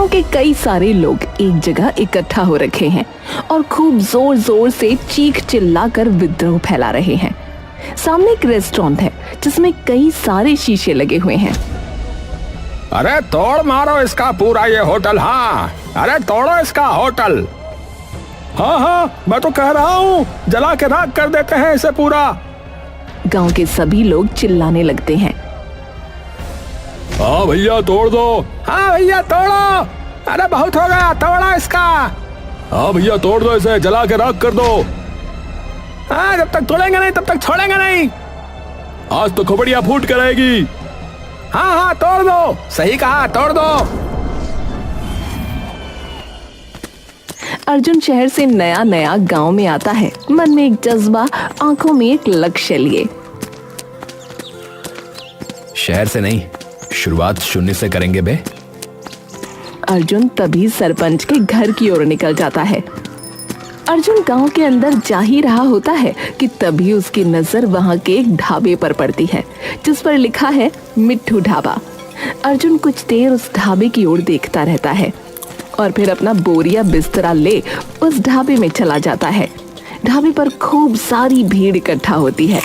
गांव के कई सारे लोग एक जगह इकट्ठा हो रखे हैं और खूब जोर जोर से चीख चिल्लाकर विद्रोह फैला रहे हैं। सामने एक रेस्टोरेंट है जिसमें कई सारे शीशे लगे हुए हैं। अरे तोड़ मारो इसका पूरा ये होटल। हाँ, अरे तोड़ो इसका होटल। हाँ हाँ, मैं तो कह रहा हूँ जला के राख कर देते हैं इसे पूरा। गांव के सभी लोग चिल्लाने लगते हैं। हाँ भैया तोड़ दो। हाँ भैया तोड़ो। अरे बहुत हो गया, तोड़ो इसका। हाँ भैया तोड़ दो इसे, जला के राख कर दो। हाँ, जब तक तोड़ेंगे नहीं तब तक छोड़ेंगे नहीं। आज तो खोपड़ियाँ फूट कर आएगी। हाँ हाँ तोड़ दो, सही कहा, तोड़ दो। अर्जुन शहर से नया नया गांव में आता है, मन में एक जज्बा, आंखों में एक लक्ष्य लिए। शहर से नहीं, शुरुआत शून्य से करेंगे बे। अर्जुन तभी सरपंच के घर की ओर निकल जाता है। अर्जुन गांव के अंदर जा ही रहा होता है कि तभी उसकी नजर वहां के एक ढाबे पर पड़ती है जिस पर लिखा है मिट्ठू ढाबा। अर्जुन कुछ देर उस ढाबे की ओर देखता रहता है और फिर अपना बोरिया बिस्तरा ले उस ढाबे में चला जाता है। ढाबे पर खूब सारी भीड़ इकट्ठा होती है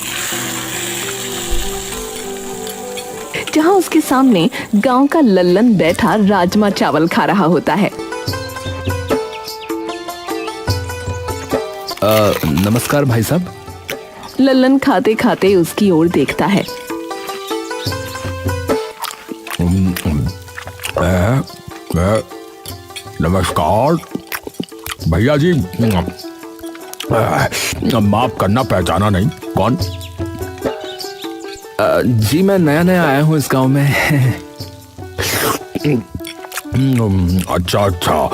जहां उसके सामने गांव का लल्लन बैठा राजमा चावल खा रहा होता है। नमस्कार भाई साहब। लल्लन खाते खाते उसकी ओर देखता है। नमस्कार भैया जी, माफ करना पहचाना नहीं, कौन? जी मैं नया नया आया हूँ इस गांव में। अच्छा अच्छा,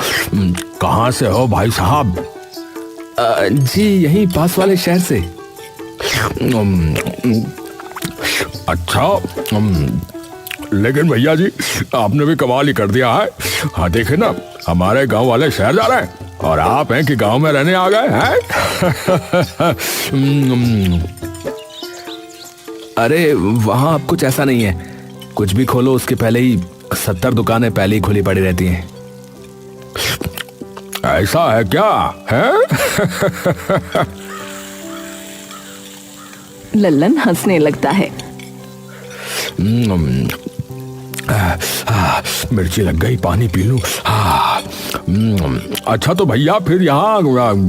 कहाँ से हो भाई साहब? जी यहीं पास वाले शहर से। अच्छा, लेकिन भैया जी आपने भी कमाल ही कर दिया है। हाँ देखे ना, हमारे गांव वाले शहर जा रहे हैं और आप हैं कि गांव में रहने आ गए हैं। अरे वहां अब कुछ ऐसा नहीं है, कुछ भी खोलो उसके पहले ही 70 दुकानें पहले ही खुली पड़ी रहती हैं। ऐसा है क्या है? लल्लन हंसने लगता है। मिर्ची लग गई, पानी पी लूं। अच्छा तो भैया फिर यहाँ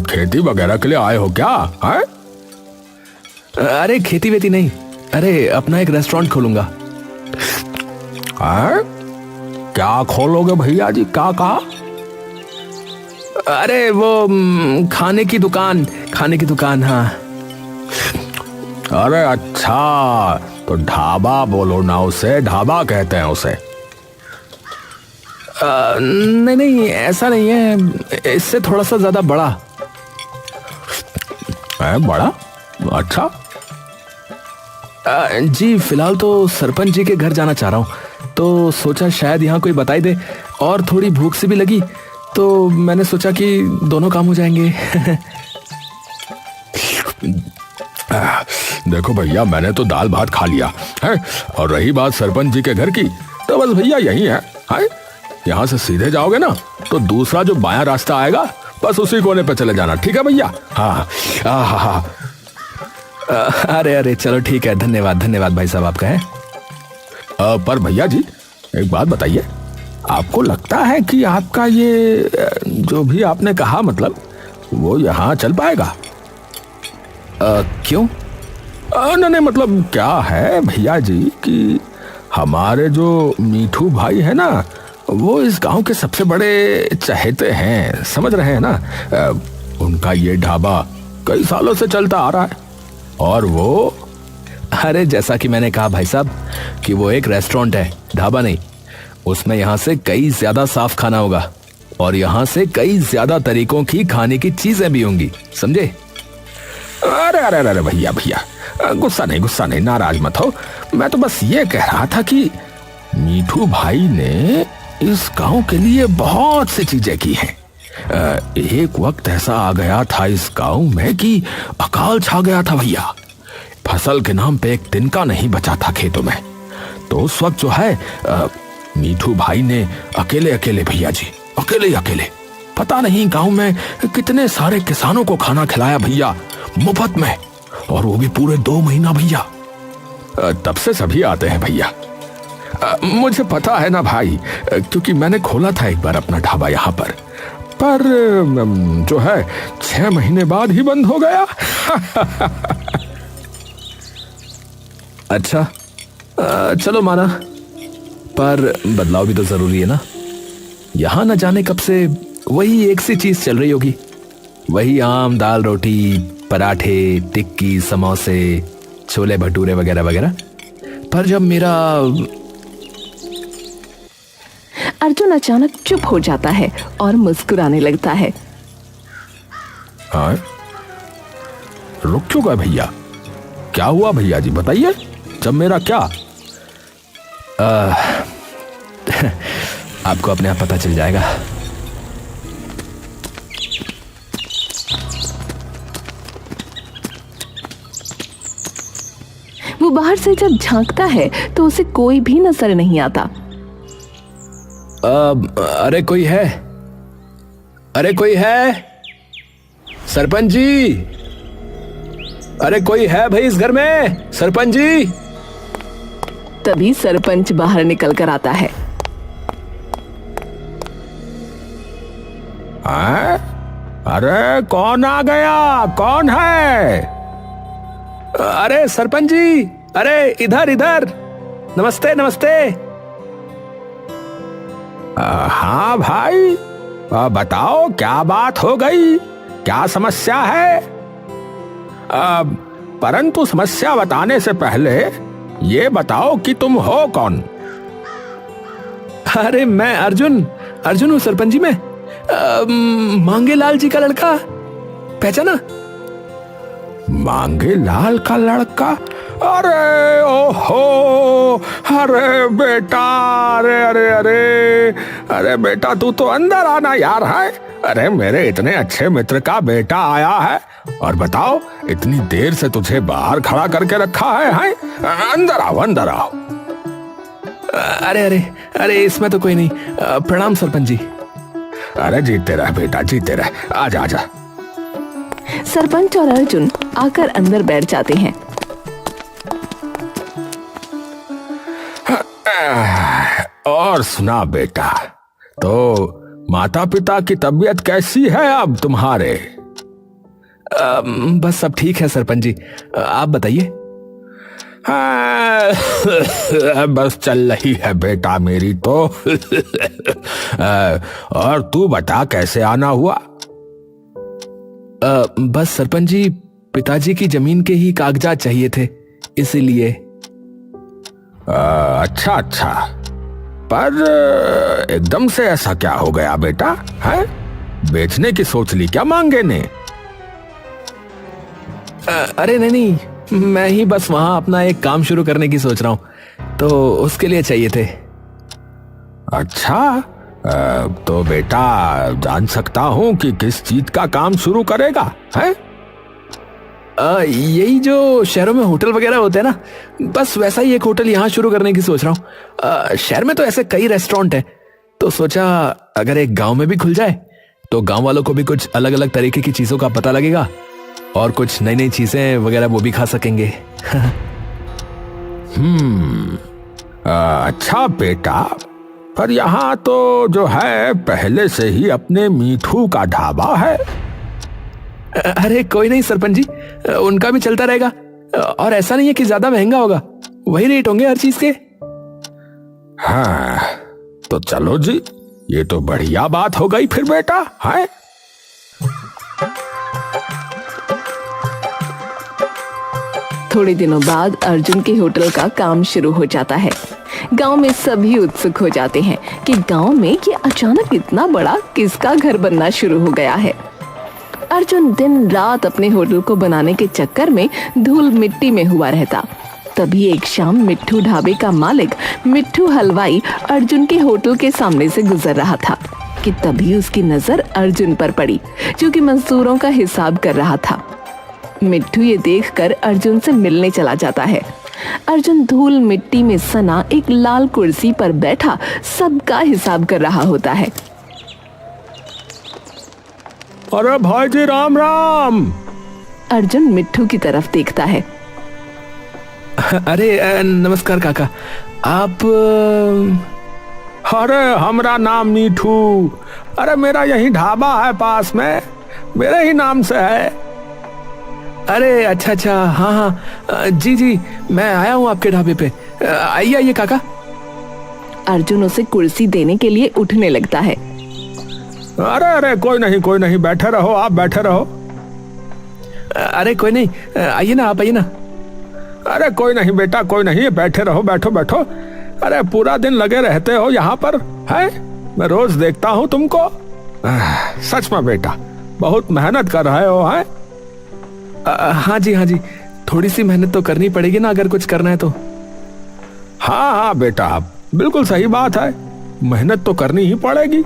खेती वगैरह के लिए आए हो क्या है? अरे खेती वेती नहीं, अरे अपना एक रेस्टोरेंट खोलूंगा। क्या खोलोगे भैया जी, क्या कहा? अरे वो खाने की दुकान, खाने की दुकान। हाँ। अरे अच्छा, तो ढाबा बोलो ना उसे, ढाबा कहते हैं उसे। नहीं नहीं ऐसा नहीं है, इससे थोड़ा सा ज्यादा बड़ा है। बड़ा? अच्छा। जी फिलहाल तो सरपंच जी के घर जाना चाह रहा हूँ, तो सोचा शायद यहाँ कोई बताई दे, और थोड़ी भूख से भी लगी तो मैंने सोचा कि दोनों काम हो जाएंगे। देखो भैया मैंने तो दाल भात खा लिया है, और रही बात सरपंच जी के घर की, तो बस भैया यही है। यहाँ से सीधे जाओगे ना तो दूसरा जो बायां रास्ता आएगा बस उसी कोने पे चले जाना, ठीक है भैया? हाँ हाँ हाँ। अरे अरे चलो ठीक है, धन्यवाद धन्यवाद भाई साहब आपका है। पर भैया जी एक बात बताइए, आपको लगता है कि आपका ये जो भी आपने कहा मतलब वो यहाँ चल पाएगा? क्यों? नहीं मतलब क्या है भैया जी कि हमारे जो मीठू भाई है ना, वो इस गांव के सबसे बड़े चहेते हैं, समझ रहे हैं ना? उनका ये ढाबा कई सालों से चलता आ रहा है, और वो, अरे जैसा कि मैंने कहा भाई साहब कि वो एक रेस्टोरेंट है, ढाबा नहीं। उसमें यहाँ से कई ज्यादा साफ खाना होगा और यहाँ से कई ज्यादा तरीकों की खाने की चीजें भी होंगी, समझे? अरे अरे अरे भैया भैया गुस्सा नहीं, नाराज मत हो। मैं तो बस ये कह रहा था कि मीठू भाई ने इस गांव के लिए बहुत सी चीजें की हैं। एक वक्त ऐसा आ गया था इस गांव में कि अकाल छा गया था भैया। फसल के नाम पे एक तिनका नहीं बचा था खेतों में। तो उस वक्त जो है मीठू भाई ने अकेले अकेले, भैया जी, अकेले अकेले पता नहीं गांव में कितने सारे किसानों को खाना खिलाया भैया, मुफ्त में, और वो भी पूरे 2 महीना भैया। तब से सभी आते हैं भैया। मुझे पता है ना भाई, क्योंकि मैंने खोला था एक बार अपना ढाबा यहाँ पर जो है 6 महीने बाद ही बंद हो गया। अच्छा, चलो माना, पर बदलाव भी तो जरूरी है ना। यहां न जाने कब से वही एक सी चीज चल रही होगी, वही आम दाल रोटी पराठे टिक्की समोसे छोले भटूरे वगैरह वगैरह। पर जब मेरा अर्जुन अचानक चुप हो जाता है और मुस्कुराने लगता है। हाँ? रुक क्यों गए भैया? क्या हुआ भैया जी, बताइए। जब मेरा क्या? आपको अपने आप पता चल जाएगा। वो बाहर से जब झांकता है तो उसे कोई भी नजर नहीं आता। अरे कोई है, अरे कोई है, सरपंच जी, अरे कोई है भाई इस घर में, सरपंच जी। तभी सरपंच बाहर निकल कर आता है। अरे कौन आ गया, कौन है? अरे सरपंच जी, अरे इधर इधर, नमस्ते नमस्ते। हाँ भाई, बताओ क्या बात हो गई, क्या समस्या है? परंतु समस्या बताने से पहले ये बताओ कि तुम हो कौन? अरे मैं अर्जुन, अर्जुन हूँ सरपंच जी। मैं मांगेलाल जी का लड़का, पहचाना? मांगेलाल का लड़का? अरे ओहो, अरे बेटा, अरे अरे अरे अरे बेटा, तू तो अंदर आना यार है। अरे मेरे इतने अच्छे मित्र का बेटा आया है, और बताओ इतनी देर से तुझे बाहर खड़ा करके रखा है? अंदर आओ, अंदर आओ। अरे अरे अरे इसमें तो कोई नहीं। प्रणाम सरपंच जी। अरे जीते रह बेटा, जीते रह, आजा आजा। सरपंच और अर्जुन आकर अंदर बैठ जाते हैं। और सुना बेटा, तो माता पिता की तबीयत कैसी है अब तुम्हारे? बस सब ठीक है सरपंच जी, आप बताइए। बस चल रही है बेटा मेरी तो। और तू बता कैसे आना हुआ? बस सरपंच जी, पिताजी की जमीन के ही कागजात चाहिए थे, इसीलिए। अच्छा अच्छा, पर एकदम से ऐसा क्या हो गया बेटा? है बेचने की सोच ली क्या मांगे ने? अरे नहीं, मैं ही बस वहां अपना एक काम शुरू करने की सोच रहा हूं, तो उसके लिए चाहिए थे। अच्छा, तो बेटा जान सकता हूं कि किस चीज का काम शुरू करेगा? है यही जो शहरों में होटल वगैरह होते हैं ना, बस वैसा ही एक होटल यहाँ शुरू करने की सोच रहा हूँ। शहर में तो ऐसे कई रेस्टोरेंट हैं, तो सोचा अगर एक गांव में भी खुल जाए तो गांव वालों को भी कुछ अलग अलग तरीके की चीजों का पता लगेगा, और कुछ नई नई चीजें वगैरह वो भी खा सकेंगे। अच्छा बेटा, पर यहाँ तो जो है पहले से ही अपने मीठू का ढाबा है। अरे कोई नहीं सरपंच जी, उनका भी चलता रहेगा, और ऐसा नहीं है कि ज्यादा महंगा होगा, वही रेट होंगे हर चीज के। हाँ तो चलो जी, ये तो बढ़िया बात हो गई फिर बेटा। है थोड़े दिनों बाद अर्जुन के होटल का काम शुरू हो जाता है। गांव में सभी उत्सुक हो जाते हैं कि गांव में ये अचानक इतना बड़ा किसका घर बनना शुरू हो गया है। अर्जुन दिन रात अपने होटल को बनाने के चक्कर में धूल मिट्टी में हुआ रहता। तभी एक शाम मिट्ठू ढाबे का मालिक मिट्ठू हलवाई अर्जुन के होटल के सामने से गुजर रहा था कि तभी उसकी नजर अर्जुन पर पड़ी, जो कि मजदूरों का हिसाब कर रहा था। मिट्टू ये देखकर अर्जुन से मिलने चला जाता है। अर्जुन धूल मिट्टी में सना एक लाल कुर्सी पर बैठा सबका हिसाब कर रहा होता है। अरे भाई जी राम राम। अर्जुन मिट्टू की तरफ देखता है। अरे नमस्कार काका, आप अरे हमरा नाम मीठू। अरे मेरा यही ढाबा है पास में, मेरे ही नाम से है। अरे अच्छा, हाँ, जी जी, मैं आया हूँ आपके ढाबे पे। आइए आइए काका। अर्जुन उसे कुर्सी देने के लिए उठने लगता है। अरे कोई नहीं, बैठे रहो, आप बैठे रहो। अरे कोई नहीं, आइए ना, आप आइए ना। अरे कोई नहीं बेटा, कोई नहीं, बैठे रहो, बैठो। अरे पूरा दिन लगे रहते हो यहाँ पर, है? मैं रोज देखता हूँ तुमको। सच में बेटा, बहुत मेहनत कर रहे हो, है? हाँ जी, थोड़ी सी मेहनत तो करनी पड़ेगी ना, अगर कुछ करना है तो। हाँ बेटा, बिल्कुल सही बात है, मेहनत तो करनी ही पड़ेगी।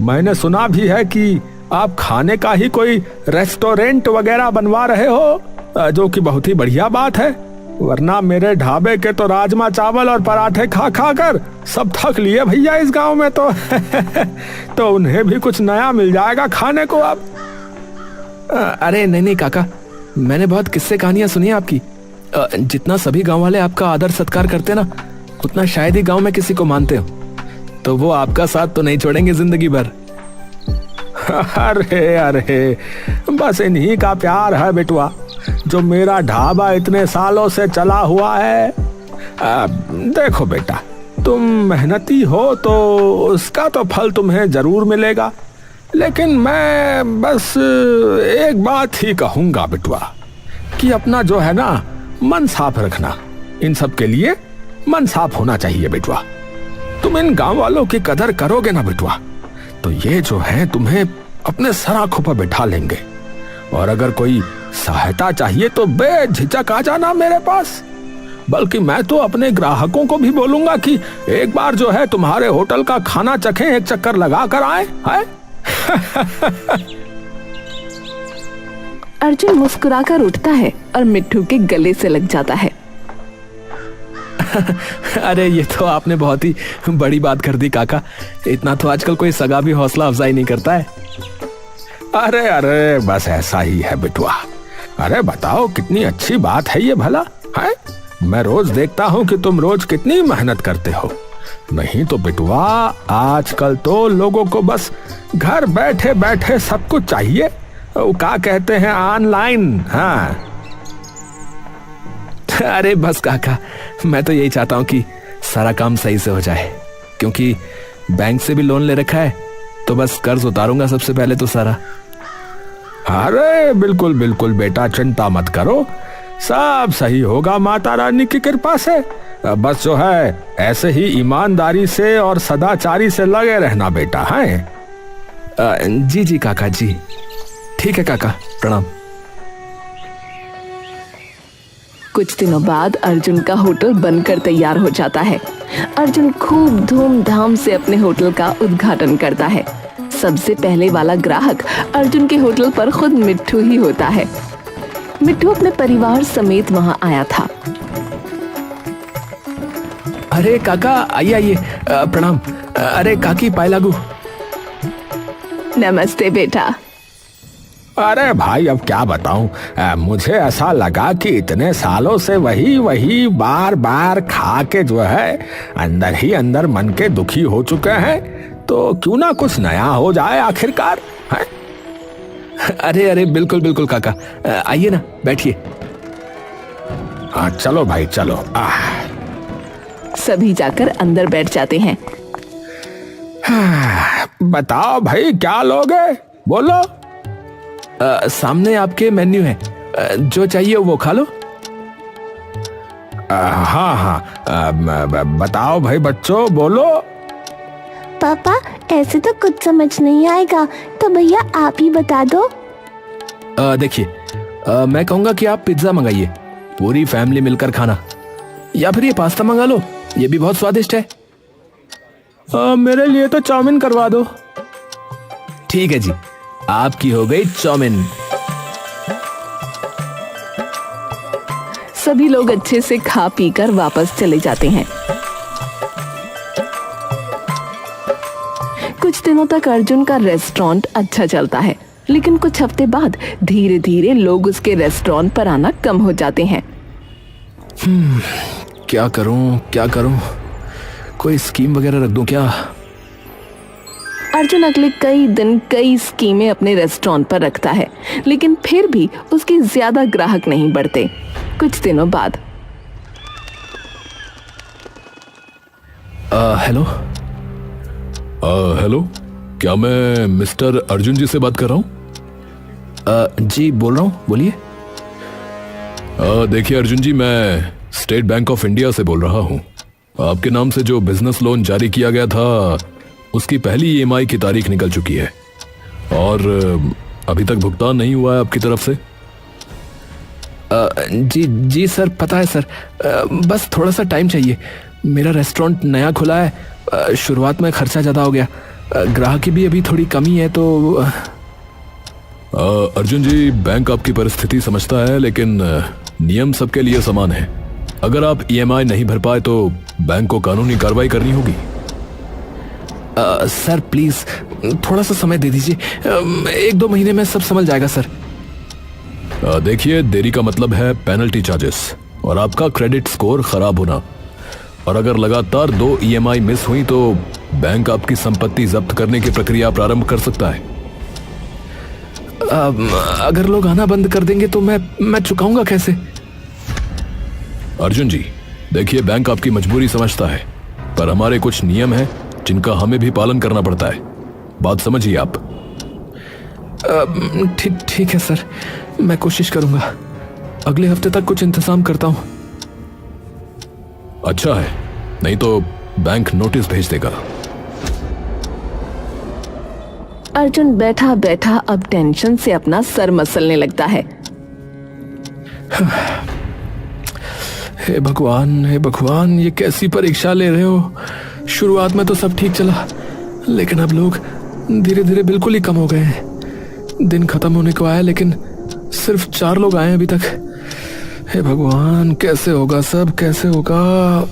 मैंने सुना भी है कि आप खाने का ही कोई रेस्टोरेंट वगैरह बनवा रहे हो, जो कि बहुत ही बढ़िया बात है। वरना मेरे ढाबे के तो राजमा चावल और पराठे खा कर सब थक लिए भैया इस गांव में तो। तो उन्हें भी कुछ नया मिल जाएगा खाने को अब। अरे नहीं काका, मैंने बहुत किस्से कहानियां सुनी है आपकी। जितना सभी गांव वाले आपका आदर सत्कार करते ना, उतना शायद ही गांव में किसी को मानते हो। तो वो आपका साथ तो नहीं छोड़ेंगे जिंदगी भर। अरे बस इन्हीं का प्यार है बेटुआ, जो मेरा ढाबा इतने सालों से चला हुआ है। देखो बेटा, तुम मेहनती हो तो उसका तो फल तुम्हें जरूर मिलेगा। लेकिन मैं बस एक बात ही कहूंगा बेटुआ, कि अपना जो है ना मन साफ रखना। इन सब के लिए मन साफ होना चाहिए बेटुआ। तुम इन गांव वालों की कदर करोगे ना बेटुआ, तो ये जो है तुम्हें अपने सर आंखों पर बैठा लेंगे। और अगर कोई सहायता चाहिए तो बेझिझक आ जाना मेरे पास। बल्कि मैं तो अपने ग्राहकों को भी बोलूंगा कि एक बार जो है तुम्हारे होटल का खाना चखें, एक चक्कर लगा कर आए, है? अर्जुन मुस्कुराकर उठता है और मिट्टू के गले से लग जाता है। अरे ये तो आपने बहुत ही बड़ी बात कर दी काका। इतना तो आजकल कोई सगा भी हौसला अफजाई नहीं करता है। अरे बस ऐसा ही है बेटुआ। अरे बताओ, कितनी अच्छी बात है ये भला, है? मैं रोज देखता हूँ कि तुम रोज कितनी मेहनत करते हो। नहीं तो बेटुआ, आजकल तो लोगों को बस घर बैठे बैठे सब कुछ चाहिए। वो क्या कहते हैं, ऑनलाइन। हाँ अरे बस काका, मैं तो यही चाहता हूँ कि सारा काम सही से हो जाए, क्योंकि बैंक से भी लोन ले रखा है, तो बस कर्ज उतारूंगा सबसे पहले तो सारा। अरे बिल्कुल बेटा, चिंता मत करो, सब सही होगा माता रानी की कृपा से। बस जो है ऐसे ही ईमानदारी से और सदाचारी से लगे रहना बेटा, है? जी काका जी, ठीक है काका, प्रणाम। कुछ दिनों बाद अर्जुन का होटल बनकर तैयार हो जाता है। अर्जुन खूब धूमधाम से अपने होटल का उद्घाटन करता है। सबसे पहले वाला ग्राहक अर्जुन के होटल पर खुद मिट्टू ही होता है। मिट्टू अपने परिवार समेत वहां आया था। अरे काका, आइए, प्रणाम। अरे काकी, पाए लागू। नमस्ते बेटा। अरे भाई, अब क्या बताऊं, मुझे ऐसा लगा कि इतने सालों से वही बार बार खा के जो है अंदर ही अंदर मन के दुखी हो चुके हैं, तो क्यों ना कुछ नया हो जाए आखिरकार, है? अरे बिल्कुल काका, आइए ना, बैठिए। हाँ चलो भाई, चलो। सभी जाकर अंदर बैठ जाते हैं। बताओ भाई, क्या लोगे, बोलो। सामने आपके मेन्यू है, जो चाहिए वो खा लो। हाँ, बताओ भाई बच्चों, बोलो। पापा, ऐसे तो कुछ समझ नहीं आएगा, तो भैया आप ही बता दो। देखिए, मैं कहूँगा कि आप पिज्जा मंगाइए, पूरी फैमिली मिलकर खाना। या फिर ये पास्ता मंगा लो, ये भी बहुत स्वादिष्ट है। मेरे लिए तो चाउमीन करवा दो। ठीक है जी, आपकी हो गई चाउमीन। सभी लोग अच्छे से खा पी कर वापस चले जाते हैं। कुछ दिनों तक अर्जुन का रेस्टोरेंट अच्छा चलता है, लेकिन कुछ हफ्ते बाद धीरे धीरे लोग उसके रेस्टोरेंट पर आना कम हो जाते हैं। क्या करूं? कोई स्कीम वगैरह रख दूं क्या? अर्जुन अगले कई दिन कई स्कीमें अपने रेस्टोरेंट पर रखता है, लेकिन फिर भी उसके ज्यादा ग्राहक नहीं बढ़ते। कुछ दिनों बाद हेलो। हेलो, क्या मैं मिस्टर अर्जुन जी से बात कर रहा हूँ? जी बोल रहा हूँ, बोलिए। देखिए अर्जुन जी, मैं स्टेट बैंक ऑफ इंडिया से बोल रहा हूँ। आपके नाम से जो बिजनेस लोन जारी किया गया था, उसकी पहली ईएमआई की तारीख निकल चुकी है और अभी तक भुगतान नहीं हुआ है आपकी तरफ से। जी सर, पता है सर, बस थोड़ा सा टाइम चाहिए। मेरा रेस्टोरेंट नया खुला है, शुरुआत में खर्चा ज़्यादा हो गया, ग्राहक की भी अभी थोड़ी कमी है तो। अर्जुन जी, बैंक आपकी परिस्थिति समझता है, लेकिन नियम सबके लिए समान है। अगर आप ईएमआई नहीं भर पाए तो बैंक को कानूनी कार्रवाई करनी होगी। सर प्लीज थोड़ा सा समय दे दीजिए, 1-2 महीने में सब संभल जाएगा सर। देखिए, देरी का मतलब है पेनल्टी चार्जेस और आपका क्रेडिट स्कोर खराब होना। और अगर लगातार 2 ईएमआई मिस हुई तो बैंक आपकी संपत्ति जब्त करने की प्रक्रिया प्रारंभ कर सकता है। अगर लोग आना बंद कर देंगे तो मैं चुकाऊंगा कैसे? अर्जुन जी, देखिए, बैंक आपकी मजबूरी समझता है, पर हमारे कुछ नियम हैं जिनका हमें भी पालन करना पड़ता है। बात समझिए आप। ठीक है सर, मैं कोशिश करूंगा। अगले हफ्ते तक कुछ इंतजाम करता हूं। अच्छा है, नहीं तो बैंक नोटिस भेज देगा। अर्जुन बैठा बैठा अब टेंशन से अपना सर मसलने लगता है। हे भगवान, ये कैसी परीक्षा ले रहे हो? शुरुआत में तो सब ठीक चला, लेकिन अब लोग धीरे धीरे बिल्कुल ही कम हो गए हैं। दिन खत्म होने को आया, लेकिन सिर्फ 4 लोग आए अभी तक। हे भगवान, कैसे होगा सब, कैसे होगा?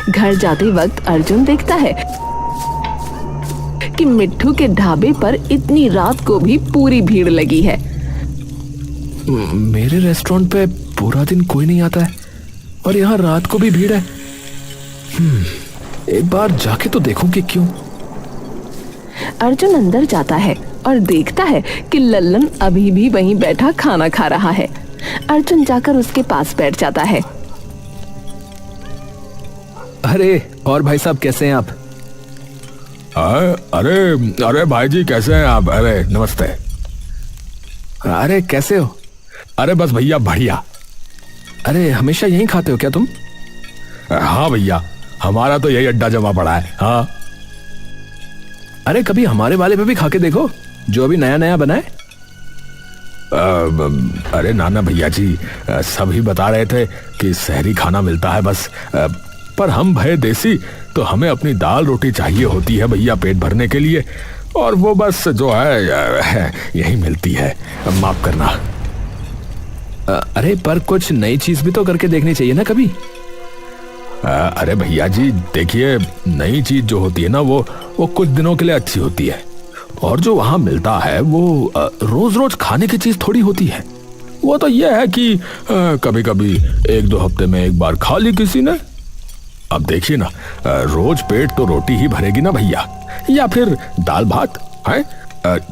घर जाते वक्त अर्जुन देखता है कि मिट्ठू के ढाबे पर इतनी रात को भी पूरी भीड़ लगी है। मेरे रेस्टोरेंट पे पूरा दिन कोई नहीं आता है और यहाँ रात को भी भीड़ है। एक बार जाके तो देखूं कि क्यों। अर्जुन अंदर जाता है और देखता है कि लल्लन अभी भी वहीं बैठा खाना खा रहा है। अर्जुन जाकर उसके पास बैठ जाता है। अरे और भाई साहब, कैसे हैं आप? अरे भाई जी, कैसे हैं आप? अरे नमस्ते। अरे कैसे हो? अरे बस भैया, बढ़िया। अरे हमेशा यहीं खाते हो क्या तुम? हाँ भैया, हमारा तो यही अड्डा जमा पड़ा है। हाँ। अरे कभी हमारे वाले पे भी खा के देखो, जो अभी नया नया बना है। अरे नाना भैया जी, सभी बता रहे थे कि शहरी खाना मिलता है बस, पर हम भय देसी, तो हमें अपनी दाल रोटी चाहिए होती है भैया पेट भरने के लिए, और वो बस जो है यही मिलती है। माफ करना। अरे पर कुछ नई चीज भी तो करके देखनी चाहिए ना कभी। अरे भैया जी, देखिए, नई चीज जो होती है ना, वो कुछ दिनों के लिए अच्छी होती है, और जो वहां मिलता है वो रोज रोज खाने की चीज थोड़ी होती है। वो तो ये है कि कभी कभी 1-2 हफ्ते में एक बार खा ली किसी ने। अब देखिए ना, रोज पेट तो रोटी ही भरेगी ना भैया, या फिर दाल भात है।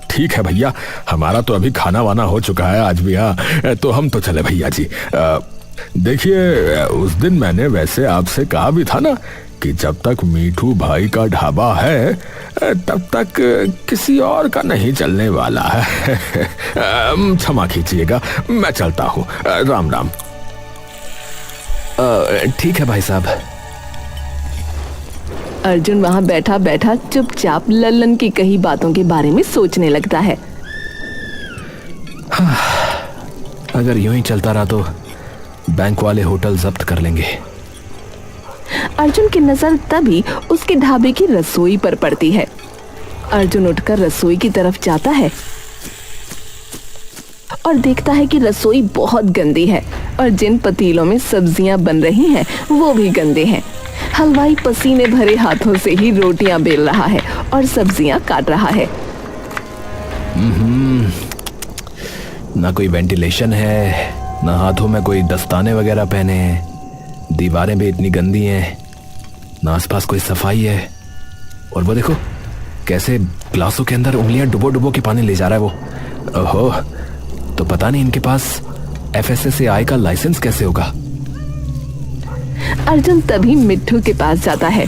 ठीक है भैया, हमारा तो अभी खाना वाना हो चुका है आज भी। हाँ, तो हम तो चले भैया जी। देखिए, उस दिन मैंने वैसे आपसे कहा भी था ना कि जब तक मीठू भाई का ढाबा है तब तक किसी और का नहीं चलने वाला है। क्षमा कीजिएगा, मैं चलता हूँ। राम राम। ठीक है भाई साहब। अर्जुन वहां बैठा बैठा चुपचाप लल्लन की कही बातों के बारे में सोचने लगता है। अगर यूं ही चलता रहा तो बैंक वाले होटल जब्त कर लेंगे। अर्जुन की नजर तभी उसके ढाबे की रसोई पर पड़ती है। अर्जुन उठकर रसोई की तरफ जाता है और देखता है कि रसोई बहुत गंदी है और जिन पतीलों में सब्जियां बन रही हैं वो भी गंदे हैं। हलवाई पसीने भरे हाथों से ही रोटियां बेल रहा है और सब्जियां काट रहा है। ना कोई वेंटिलेशन है, ना हाथों में कोई दस्ताने वगैरह पहने हैं, दीवारें भी इतनी गंदी हैं, ना आसपास कोई सफाई है। और वो देखो कैसे ग्लासों के अंदर उंगलियां डुबो डुबो के पानी ले जा रहा है वो। ओहो, तो पता नहीं इनके पास FSSAI का लाइसेंस कैसे होगा। अर्जुन तभी मिट्ठू के पास जाता है।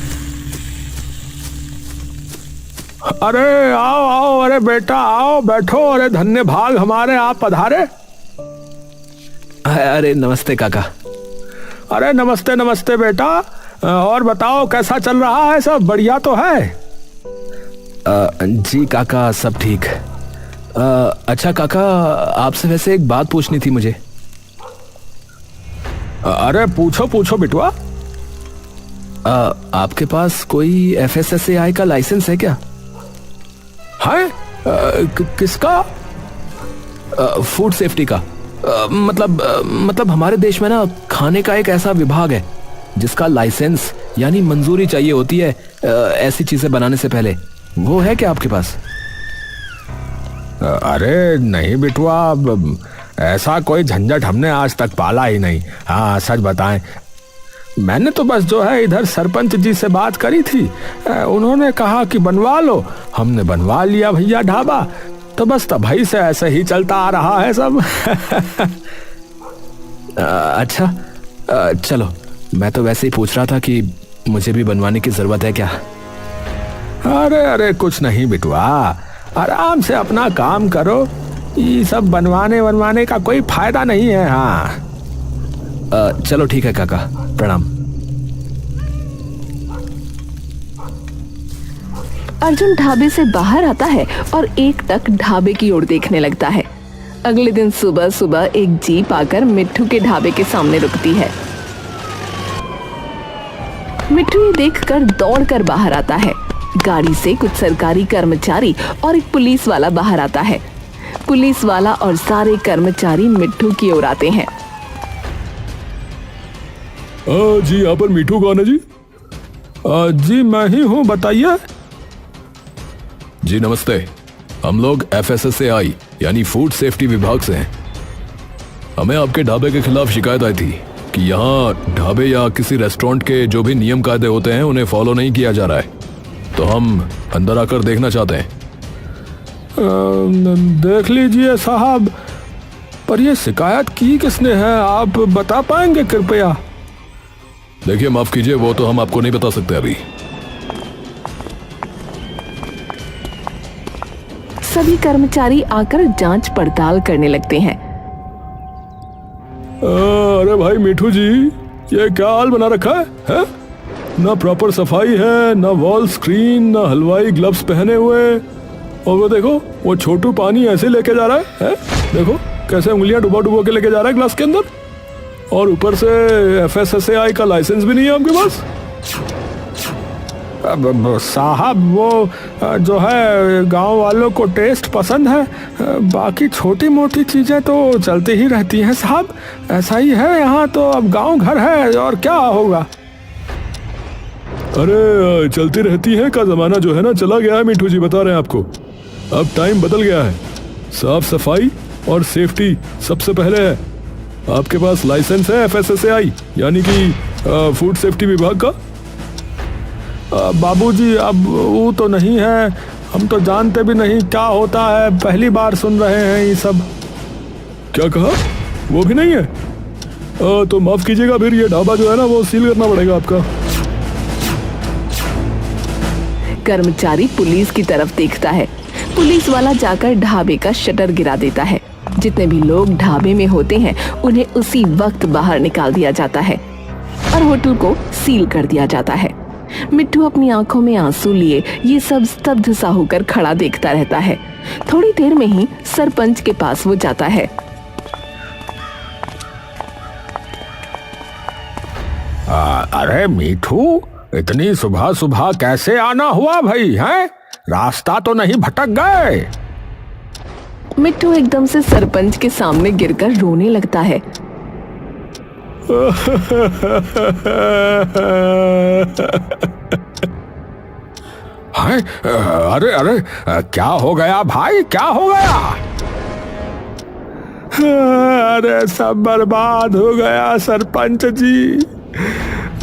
अरे आओ आओ, अरे बेटा आओ, बैठो, अरे धन्य भाग हमारे, आप पधारे। अरे नमस्ते काका। अरे नमस्ते नमस्ते बेटा, और बताओ कैसा चल रहा है, सब बढ़िया तो है? जी काका सब ठीक। अच्छा काका, आपसे वैसे एक बात पूछनी थी मुझे। अरे पूछो पूछो बिटुआ। आपके पास कोई FSSAI का लाइसेंस है क्या? है? किसका? फूड सेफ्टी का। मतलब हमारे देश में ना खाने का एक ऐसा विभाग है जिसका लाइसेंस यानी मंजूरी चाहिए होती है ऐसी चीजें बनाने से पहले। वो है क्या आपके पास? अरे नहीं बिटुआ, ऐसा कोई झंझट हमने आज तक पाला ही नहीं। हाँ सच बताएं, मैंने तो बस जो है इधर सरपंच जी से बात करी थी, उन्होंने कहा कि बनवा लो, हमने बनवा लिया भैया ढाबा, तो बस तभी से ऐसे ही चलता आ रहा है सब। अच्छा, चलो मैं तो वैसे ही पूछ रहा था कि मुझे भी बनवाने की जरूरत है क्या। अरे अरे कुछ नहीं बिटुआ, आराम से अपना काम करो, ये सब बनवाने का कोई फायदा नहीं है। हाँ चलो ठीक है काका, प्रणाम। अर्जुन ढाबे से बाहर आता है और एक टक ढाबे की ओर देखने लगता है। अगले दिन सुबह सुबह एक जीप आकर मिट्ठू के ढाबे के सामने रुकती है। मिट्ठू ये देखकर दौड़कर बाहर आता है। गाड़ी से कुछ सरकारी कर्मचारी और एक पुलिस वाला बाहर आता है। पुलिस वाला और सारे कर्मचारी मिट्ठू की ओर आते हैं। जी यहाँ पर मिट्ठू कौन है जी? जी मैं ही हूँ, बताइए। जी नमस्ते, हम लोग FSSAI यानी फूड सेफ्टी विभाग से हैं। हमें आपके ढाबे के खिलाफ शिकायत आई थी कि यहाँ ढाबे या किसी रेस्टोरेंट के जो भी नियम कायदे होते हैं उन्हें फॉलो नहीं किया जा रहा है, तो हम अंदर आकर देखना चाहते हैं। देख लीजिए साहब, पर ये शिकायत की किसने है, आप बता पाएंगे कृपया? देखिए माफ कीजिए, वो तो हम आपको नहीं बता सकते अभी। सभी कर्मचारी आकर जांच पड़ताल करने लगते हैं। अरे भाई मिठू जी, ये क्या हाल बना रखा है? ना प्रॉपर सफाई है, ना वॉल स्क्रीन, ना हलवाई ग्लव्स पहने हुए, और वो देखो वो छोटू पानी ऐसे लेके जा रहा है? देखो कैसे उंगलियां डुबो डुबो के लेके जा रहा है ग्लास के अंदर, और ऊपर से FSSAI का लाइसेंस भी नहीं है आपके पास। साहब वो जो है गांव वालों को टेस्ट पसंद है, बाकी छोटी मोटी चीजें तो चलती ही रहती हैं साहब, ऐसा ही है यहाँ तो, अब गांव घर है और क्या होगा। अरे चलती रहती है का जमाना जो है ना चला गया है मिठू जी, बता रहे हैं आपको। अब टाइम बदल गया है, साफ सफाई और सेफ्टी सबसे पहले है। आपके पास लाइसेंस है FSSAI यानी कि फूड सेफ्टी विभाग का? बाबूजी अब वो तो नहीं है, हम तो जानते भी नहीं क्या होता है, पहली बार सुन रहे हैं ये सब। क्या कहा? वो भी नहीं है? तो माफ कीजिएगा, फिर ये ढाबा जो है ना वो सील करना पड़ेगा आपका। कर्मचारी पुलिस की तरफ देखता है। पुलिस वाला जाकर ढाबे का शटर गिरा देता है। जितने भी लोग ढाबे में होते हैं उन्हें उसी वक्त बाहर निकाल दिया जाता है और होटल को सील कर दिया जाता है। मिट्ठू अपनी आंखों में आंसू लिए ये सब स्तब्ध सा होकर खड़ा देखता रहता है। थोड़ी देर में ही सरपंच के पास वो जाता है। अरे मिठू, इतनी सुबह सुबह कैसे आना हुआ भाई? हैं, रास्ता तो नहीं भटक गए? मिट्टू एकदम से सरपंच के सामने गिरकर रोने लगता है। हाय, अरे अरे, क्या हो गया भाई, क्या हो गया? अरे सब बर्बाद हो गया सरपंच जी।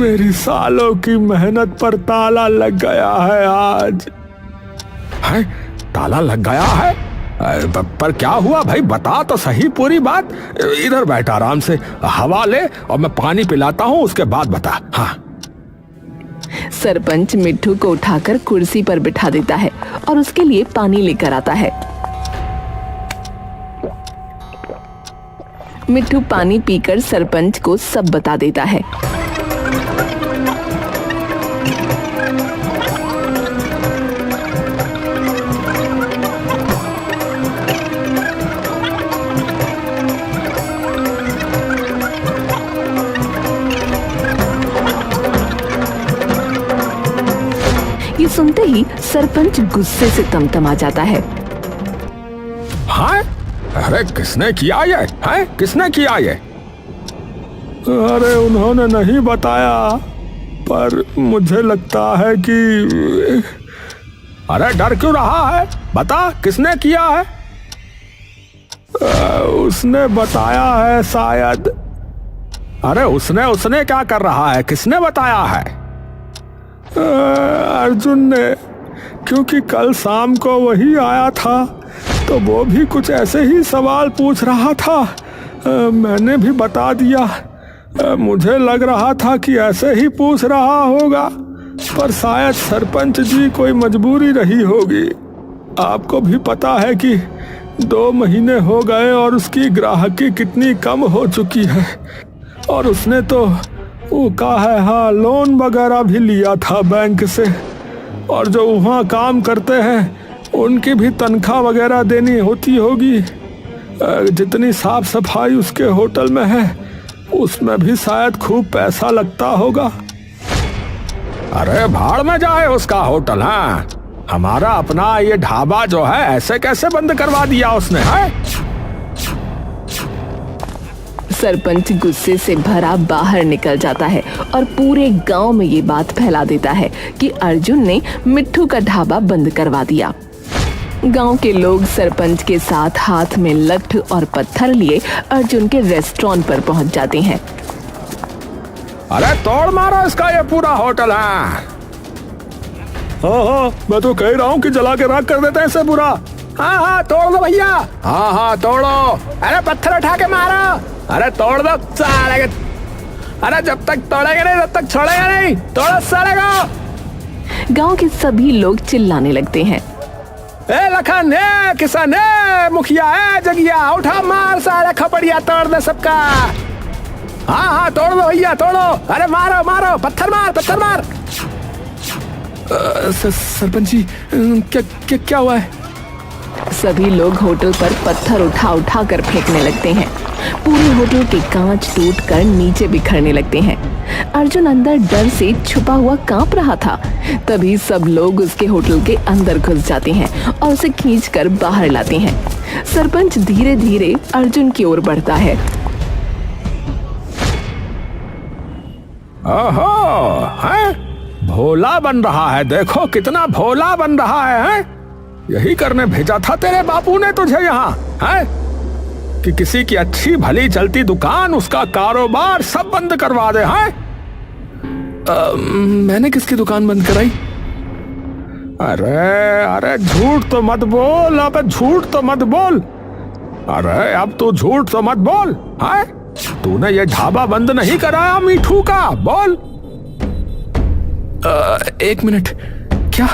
मेरी सालों की मेहनत पर ताला लग गया है आज। है, ताला लग गया है? पर क्या हुआ भाई, बता तो सही पूरी बात। इधर बैठ आराम से, हवा ले और मैं पानी पिलाता हूँ, उसके बाद बता। हाँ। सरपंच मिट्टू को उठाकर कुर्सी पर बिठा देता है और उसके लिए पानी लेकर आता है। मिट्टू पानी पीकर सरपंच को सब बता देता है। ये सुनते ही सरपंच गुस्से से तमतमा जाता है। हाँ? अरे किसने किया ये? है, किसने किया ये? अरे उन्होंने नहीं बताया, पर मुझे लगता है कि... अरे डर क्यों रहा है, बता किसने किया है? उसने बताया है शायद। अरे उसने क्या कर रहा है, किसने बताया है? अर्जुन ने, क्योंकि कल शाम को वही आया था तो वो भी कुछ ऐसे ही सवाल पूछ रहा था। मैंने भी बता दिया। मुझे लग रहा था कि ऐसे ही पूछ रहा होगा, पर शायद सरपंच जी कोई मजबूरी रही होगी। आपको भी पता है कि 2 महीने हो गए और उसकी ग्राहकी कितनी कम हो चुकी है। और उसने तो वो कहा है, हाँ, लोन वगैरह भी लिया था बैंक से। और जो वहाँ काम करते हैं उनकी भी तनख्वाह वगैरह देनी होती होगी। जितनी साफ सफाई उसके होटल में है उसमें भी शायद खूब पैसा लगता होगा। अरे भाड़ में जाए उसका होटल। हाँ, हमारा अपना ये ढाबा जो है ऐसे कैसे बंद करवा दिया उसने? है सरपंच गुस्से से भरा बाहर निकल जाता है और पूरे गांव में ये बात फैला देता है कि अर्जुन ने मिट्टू का ढाबा बंद करवा दिया। गांव के लोग सरपंच के साथ हाथ में लठ और पत्थर लिए अर्जुन के रेस्टोरेंट पर पहुंच जाते हैं। अरे तोड़ मारो इसका ये पूरा होटल है। हाँ, मैं तो कह रहा हूँ कि जला के राख कर देते हैं इसे पूरा। हाँ तोड़ दो भैया। हाँ तोड़ो। अरे पत्थर उठा के मारो। अरे तोड़ दो साले के। अरे जब तक तोड़ेंगे नहीं तब तक छोड़ेंगे नहीं। तोड़ो साले को। गांव के सभी लोग चिल्लाने लगते हैं। ए लखन, ए किसान, ए मुखिया, ए जगिया, उठा मार सारे खपड़िया, तोड़ दे सबका। हाँ तोड़ दो भैया, तोड़ो। अरे मारो मारो, पत्थर मार, पत्थर मार। सरपंच जी, क्या हुआ है? सभी लोग होटल पर पत्थर उठा कर फेंकने लगते हैं। पूरे होटल के कांच टूटकर नीचे बिखरने लगते हैं। अर्जुन अंदर डर से छुपा हुआ कांप रहा था। तभी सब लोग उसके होटल के अंदर घुस जाते हैं और उसे खींचकर बाहर लाते हैं। सरपंच धीरे धीरे अर्जुन की ओर बढ़ता है। ओहो, है भोला बन रहा है। देखो कितना भोला बन रहा है। यही करने भेजा था तेरे बापू ने तुझे यहाँ, है कि किसी की अच्छी भली चलती दुकान, उसका कारोबार सब बंद करवा दे। हैं? मैंने किसकी दुकान बंद कराई? अरे झूठ तो मत बोल। अब झूठ तो मत बोल। अरे अब तू झूठ तो मत बोल। है तूने ये ढाबा बंद नहीं कराया मीठू का? बोल। 1 मिनट, क्या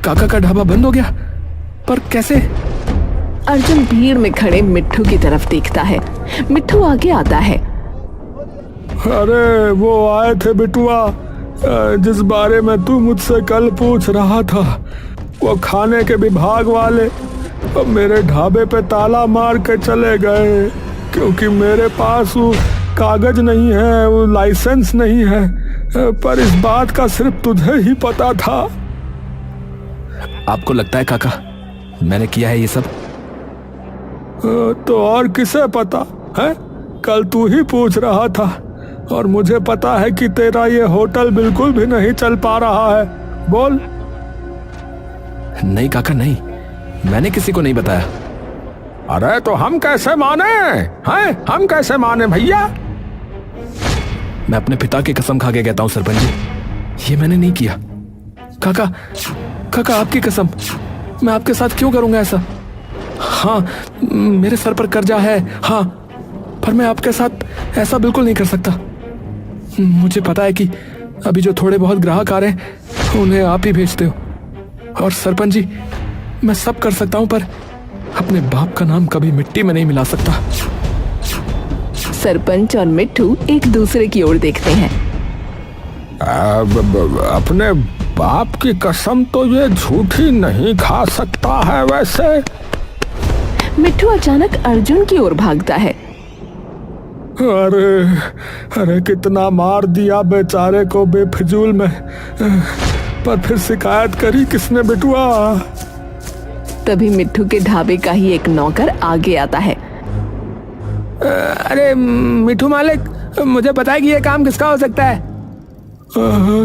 काका का ढाबा बंद हो गया? पर कैसे? अर्जुन भीड़ में खड़े मिट्टू की तरफ देखता है। मिट्टू आगे आता है। अरे वो आए थे बिटुआ, जिस बारे में तू मुझसे कल पूछ रहा था। वो खाने के विभाग वाले मेरे ढाबे पे ताला मार के चले गए, क्योंकि मेरे पास वो कागज नहीं है, वो लाइसेंस नहीं है। पर इस बात का सिर्फ तुझे ही पता था। आपको लगता है काका मैंने किया है ये सब? तो और किसे पता है? कल तू ही पूछ रहा था और मुझे पता है कि तेरा ये होटल बिल्कुल भी नहीं चल पा रहा है। बोल। नहीं काका नहीं, मैंने किसी को नहीं बताया। अरे तो हम कैसे माने हैं? हम कैसे माने भैया? मैं अपने पिता की कसम खा के कहता हूँ सरपंच जी, ये मैंने नहीं किया। काका काका आपकी कसम, मैं आपके साथ क्यों करूंगा ऐसा? हाँ मेरे सर पर कर्जा है, हाँ, पर मैं आपके साथ ऐसा बिल्कुल नहीं कर सकता। मुझे पता है कि अभी जो थोड़े बहुत ग्राहक आ रहे हैं उन्हें आप ही भेजते हो। और सरपंच जी, मैं सब कर सकता हूं पर अपने बाप का नाम कभी मिट्टी में नहीं मिला सकता। सरपंच और मिट्ठू एक दूसरे की ओर देखते हैं। अपने बाप की कसम तो ये झूठी नहीं खा सकता है। वैसे मिट्ठू अचानक अर्जुन की ओर भागता है। अरे अरे कितना मार दिया बेचारे को बेफिजूल में, पर फिर शिकायत करी किसने बिटुआ? तभी मिट्ठू के ढाबे का ही एक नौकर आगे आता है। अरे मिठू मालिक, मुझे पता है कि ये काम किसका हो सकता है।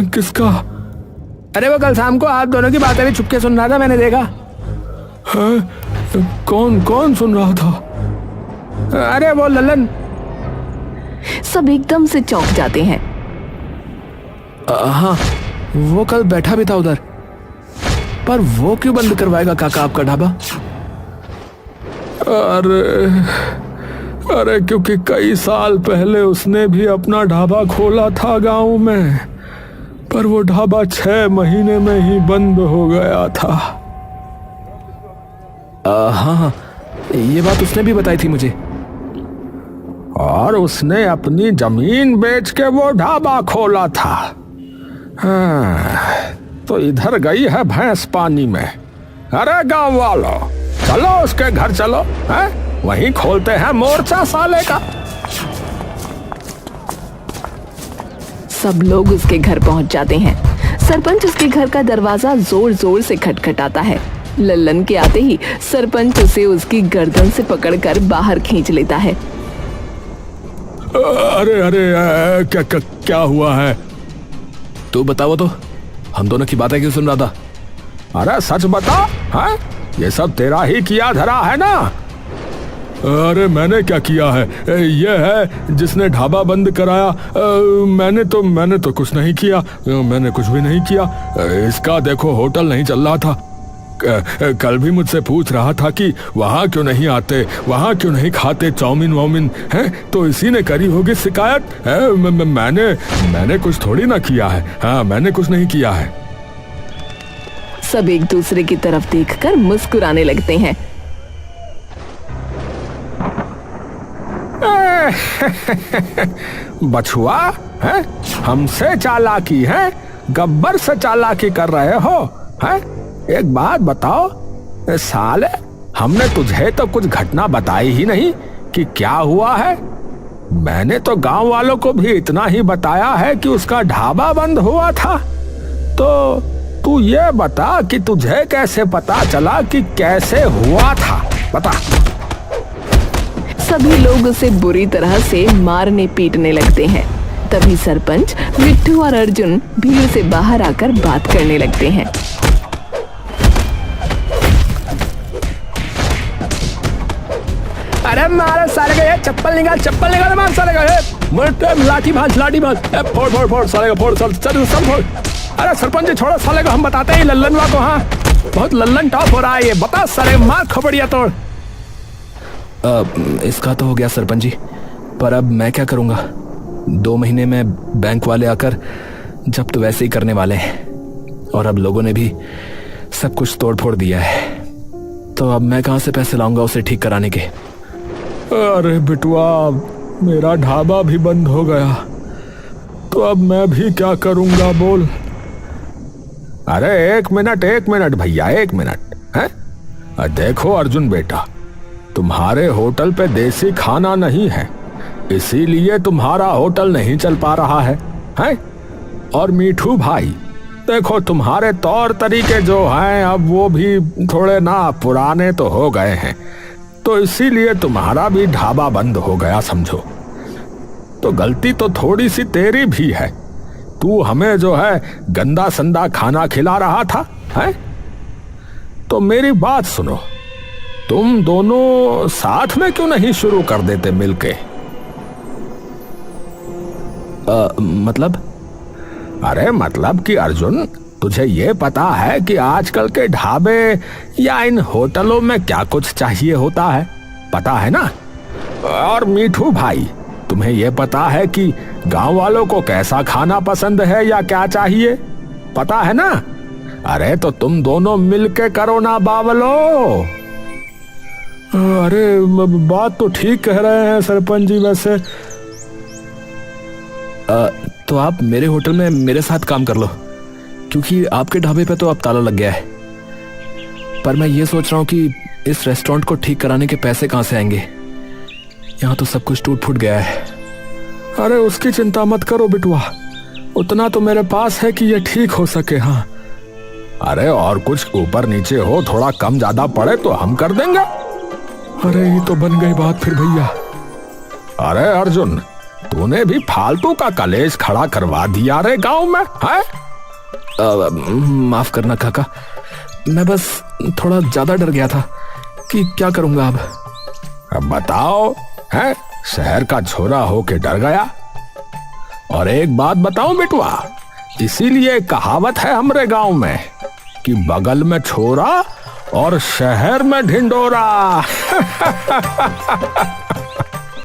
किसका? अरे वो कल शाम को आप दोनों की बातें भी छुपके सुन रहा था, मैंने देखा। कौन कौन सुन रहा था? अरे वो लल्लन। सब एकदम से चौंक जाते हैं। हाँ वो कल बैठा भी था उधर, पर वो क्यों बंद करवाएगा काका आपका ढाबा? अरे क्योंकि कई साल पहले उसने भी अपना ढाबा खोला था गांव में, पर वो ढाबा 6 महीने में ही बंद हो गया था। हाँ ये बात उसने भी बताई थी मुझे। और उसने अपनी जमीन बेच के वो ढाबा खोला था। तो इधर गई है भैंस पानी में। अरे गांव वालों, चलो उसके घर चलो, वहीं खोलते हैं मोर्चा साले का। सब लोग उसके घर पहुंच जाते हैं। सरपंच उसके घर का दरवाजा जोर जोर से खटखटाता है। लल्लन के आते ही सरपंच उसे उसकी गर्दन से पकड़कर बाहर खींच लेता है। अरे क्या हुआ है? तू बताओ तो, हम दोनों की बातें क्यों सुन रहा था? अरे सच बता, ये सब तेरा ही किया धरा है ना? अरे मैंने क्या किया है? ये है जिसने ढाबा बंद कराया। मैंने तो कुछ नहीं किया, मैंने कुछ भी नहीं किया। इसका देखो होटल नहीं चल रहा था। कल भी मुझसे पूछ रहा था कि वहाँ क्यों नहीं आते, वहाँ क्यों नहीं खाते चाउमीन वाउमीन, है तो इसी ने करी होगी शिकायत। मैंने कुछ थोड़ी ना किया है। हाँ मैंने कुछ नहीं किया है। सब एक दूसरे की तरफ देखकर मुस्कुराने लगते हैं। बछुआ, है हमसे चालाकी है, गब्बर से चालाकी कर रहे हो, है? एक बात बताओ साले, हमने तुझे तो कुछ घटना बताई ही नहीं कि क्या हुआ है। मैंने तो गांव वालों को भी इतना ही बताया है कि उसका ढाबा बंद हुआ था। तो तू ये बता कि तुझे कैसे पता चला कि कैसे हुआ था, बता। सभी लोग उसे बुरी तरह से मारने पीटने लगते हैं। तभी सरपंच, मिट्ठू और अर्जुन भीड़ से बाहर आकर बात करने लगते हैं। अरे मारे साले का, ये चप्पल निकाल मार साले का, लाठी भाज फोड़ साले का, फोड़ सब फोड़। अरे सरपंच जी छोड़ो साले को, हम बताते हैं लल्लनवा को। हाँ बहुत लल्लन टॉप हो रहा है ये, बता साले मार खबड़िया तोड़। इसका तो हो गया सरपंच जी, पर अब मैं क्या करूंगा? 2 महीने में बैंक वाले आकर जब्त वैसे ही करने वाले हैं और अब लोगों ने भी सब कुछ तोड़ फोड़ दिया है। तो अब मैं कहां से पैसे लाऊंगा उसे ठीक कराने के? अरे बिटुआ, मेरा ढाबा भी बंद हो गया, तो अब मैं भी क्या करूंगा बोल। अरे एक मिनट भैया, 1 मिनट है। देखो अर्जुन बेटा, तुम्हारे होटल पे देसी खाना नहीं है, इसीलिए तुम्हारा होटल नहीं चल पा रहा है? और मीठू भाई, देखो तुम्हारे तौर तरीके जो हैं अब वो भी थोड़े ना पुराने तो हो गए हैं। तो इसीलिए तुम्हारा भी ढाबा बंद हो गया समझो। तो गलती तो थोड़ी सी तेरी भी है। तू हमें जो है गंदा संदा खाना खिला रहा था, है? तो मेरी बात सुनो, तुम दोनों साथ में क्यों नहीं शुरू कर देते मिलके? मतलब? अरे मतलब कि अर्जुन, तुझे ये पता है कि आजकल के ढाबे या इन होटलों में क्या कुछ चाहिए होता है, पता है ना? और मीठू भाई, तुम्हें ये पता है कि गांव वालों को कैसा खाना पसंद है या क्या चाहिए, पता है ना? अरे तो तुम दोनों मिलके करो ना बावलो। अरे बात तो ठीक कह रहे हैं सरपंच जी। वैसे तो आप मेरे होटल में मेरे साथ काम कर लो, क्योंकि आपके ढाबे पे तो अब ताला लग गया है। पर मैं ये सोच रहा हूँ कि इस रेस्टोरेंट को ठीक कराने के पैसे कहाँ से आएंगे? यहाँ तो सब कुछ टूट फूट गया है। अरे उसकी चिंता मत करो बिटुआ, उतना तो मेरे पास है कि ये ठीक हो सके। हाँ, अरे और कुछ ऊपर नीचे हो, थोड़ा कम ज्यादा पड़े तो हम कर देंगे। अरे ये तो बन गई बात फिर भैया। अरे अर्जुन, तूने भी फालतू का कलेश खड़ा करवा दिया रे गांव में, है? माफ करना काका, मैं बस थोड़ा ज्यादा डर गया था कि क्या करूंगा अब बताओ, है? शहर का छोरा होके डर गया। और एक बात बताऊं बेटुआ, इसीलिए कहावत है हमरे गांव में कि बगल में छोरा और शहर में ढिंडोरा।